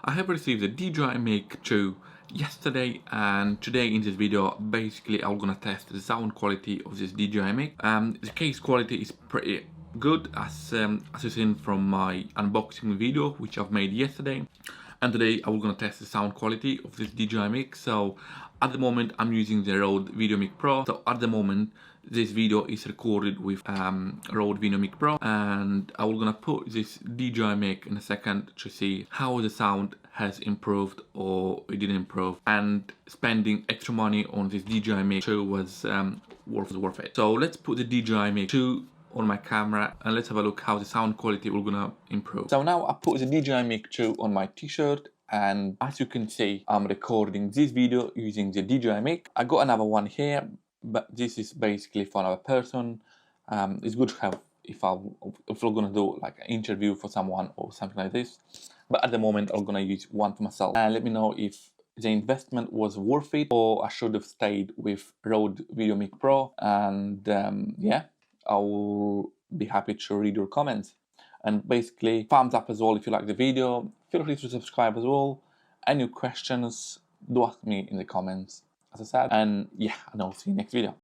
I have received the DJI Mic 2 yesterday, and today in this video basically I'm gonna test the sound quality of this DJI Mic. The case quality is pretty good as you've seen from my unboxing video which I've made yesterday, and today I'm gonna test the sound quality of this DJI Mic. So at the moment I'm using the Rode VideoMic Pro. So at the moment this video is recorded with Rode VideoMic Pro, and I'm gonna put this DJI Mic in a second to see how the sound has improved or it didn't improve, and spending extra money on this DJI Mic 2 was worth it. So let's put the DJI Mic 2 on my camera and let's have a look how the sound quality will gonna improve. So now I put the DJI Mic 2 on my t-shirt, and as you can see I'm recording this video using the DJI Mic. I got another one here, but this is basically for another person. It's good to have if we're gonna do like an interview for someone or something like this, but at the moment I'm gonna use one for myself. And let me know if the investment was worth it or I should have stayed with Rode VideoMic Pro. And yeah, I will be happy to read your comments. And basically, thumbs up as well if you like the video. Feel free to subscribe as well. Any questions, do ask me in the comments, as I said. And yeah, and I'll see you next video.